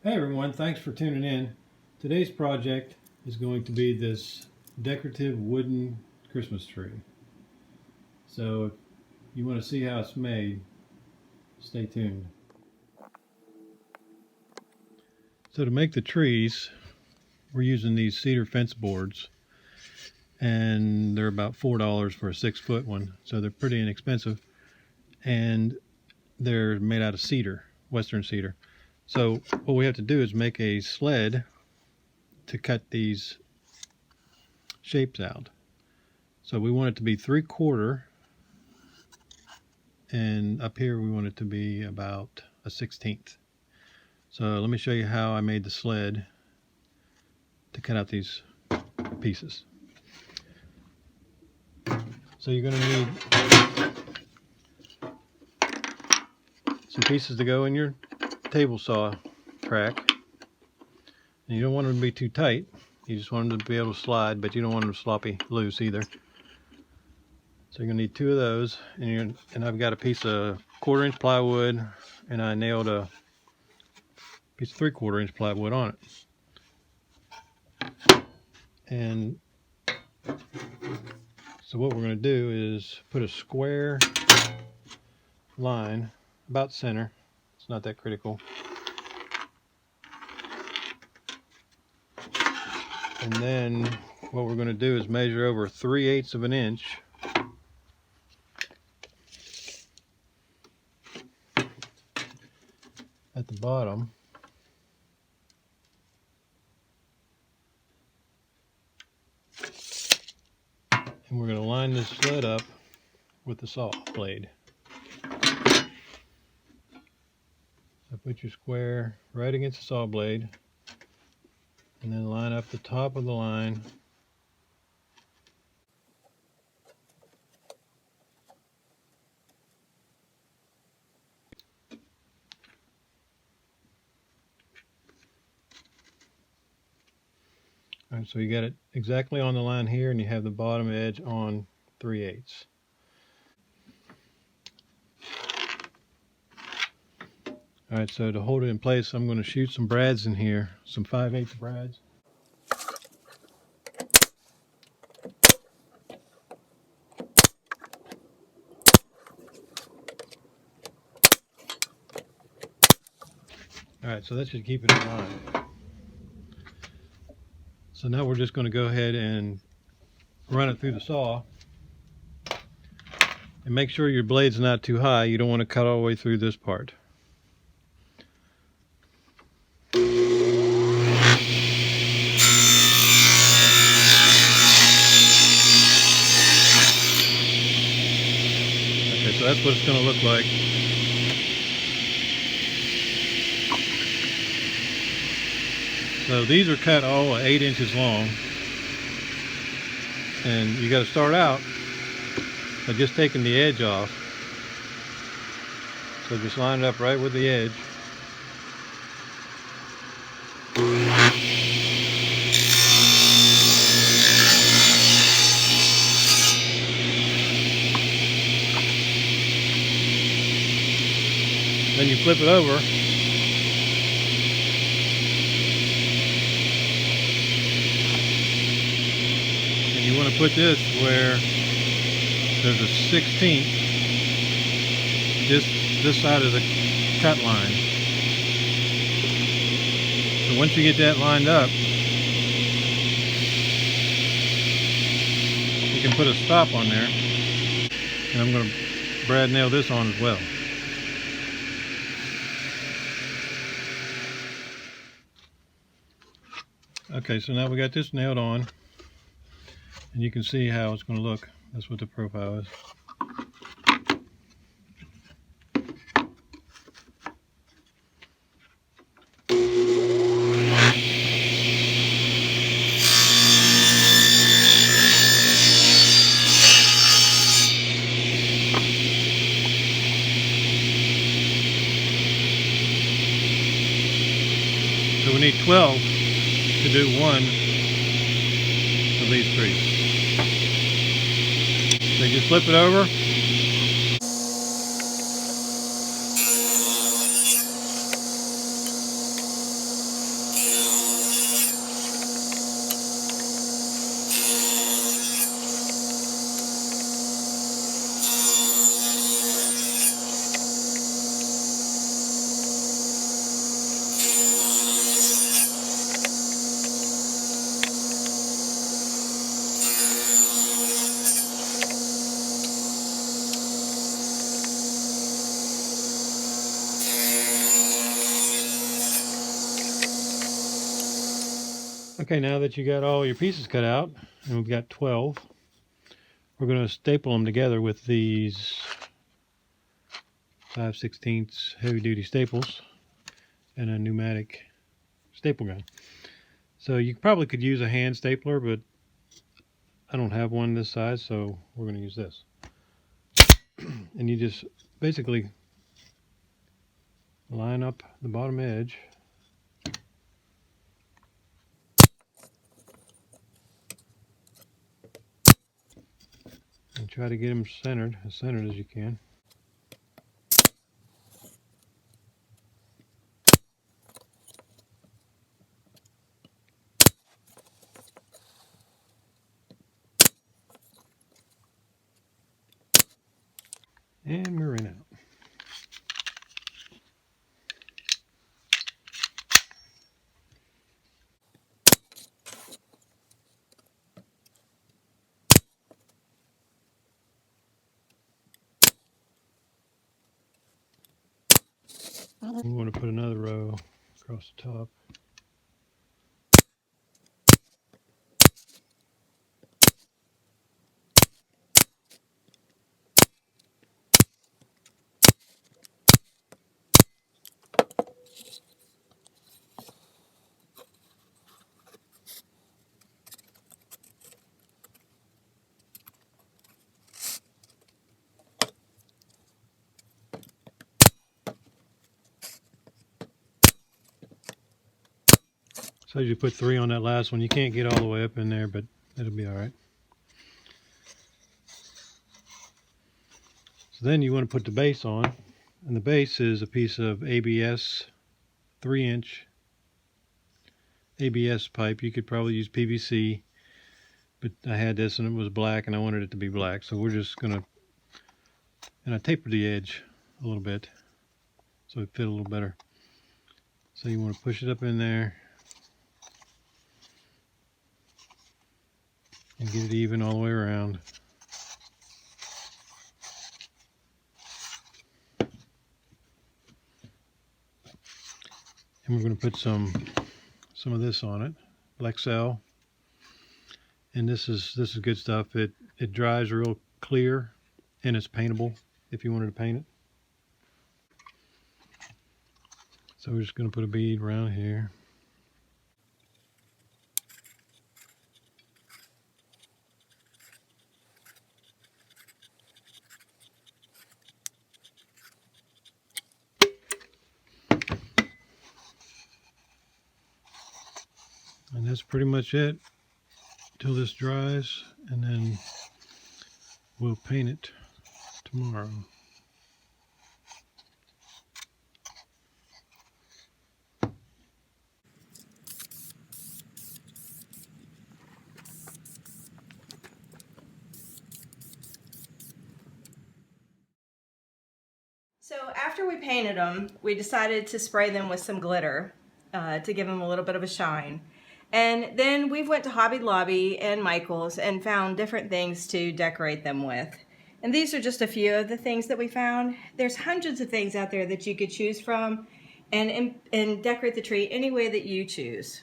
Hey everyone, thanks for tuning in. Today's project is going to be this decorative wooden Christmas tree. So if you want to see how it's made, stay tuned. So to make the trees, we're using these cedar fence boards, and they're about $4 for a 6-foot one, so they're pretty inexpensive, and they're made out of cedar, western cedar. So what we have to do is make a sled to cut these shapes out. So we want it to be 3/4, and up here we want it to be about a 1/16. So let me show you how I made the sled to cut out these pieces. So you're going to need some pieces to go in your table saw track, and you don't want them to be too tight. You just want them to be able to slide, but you don't want them sloppy loose either. So you're going to need 2 of those, and I've got a piece of 1/4 inch plywood, and I nailed a piece of 3/4 inch plywood on it. And so what we're going to do is put a square line about center. It's not that critical. And then what we're going to do is measure over 3/8 of an inch at the bottom. And we're going to line this sled up with the saw blade. So put your square right against the saw blade, and then line up the top of the line . All right, so you got it exactly on the line here, and you have the bottom edge on 3/8. All right, so to hold it in place, I'm going to shoot some brads in here, some 5/8 brads. All right, so that should keep it in line. So now we're just going to go ahead and run it through the saw. And make sure your blade's not too high. You don't want to cut all the way through this part. Okay, so that's what it's going to look like. So these are cut all 8 inches long. And you got to start out by just taking the edge off. So just line it up right with the edge. Then you flip it over. And you want to put this where there's a 1/16, just this side of the cut line. So once you get that lined up, you can put a stop on there. And I'm going to brad nail this on as well. Okay, so now we got this nailed on, and you can see how it's going to look. That's what the profile is. So we need 12 to do one of these trees. So you just flip it over. Okay, now that you got all your pieces cut out, and we've got 12, we're going to staple them together with these 5/16 heavy-duty staples and a pneumatic staple gun. So you probably could use a hand stapler, but I don't have one this size, so we're going to use this. And you just basically line up the bottom edge and try to get them centered, as centered as you can. And we're in out. We want to put another row across the top. So you put 3 on that last one. You can't get all the way up in there, but it'll be all right. So then you want to put the base on, and the base is a piece of ABS, 3-inch ABS pipe. You could probably use PVC, but I had this and it was black and I wanted it to be black. So we're just gonna, and I tapered the edge a little bit so it fit a little better. So you want to push it up in there and get it even all the way around. And we're going to put some of this on it, Lexel. And this is good stuff. It dries real clear and it's paintable if you wanted to paint it. So we're just going to put a bead around here. And that's pretty much it till this dries, and then we'll paint it tomorrow. So after we painted them, we decided to spray them with some glitter to give them a little bit of a shine. And then we went to Hobby Lobby and Michael's and found different things to decorate them with. And these are just a few of the things that we found. There's hundreds of things out there that you could choose from and decorate the tree any way that you choose.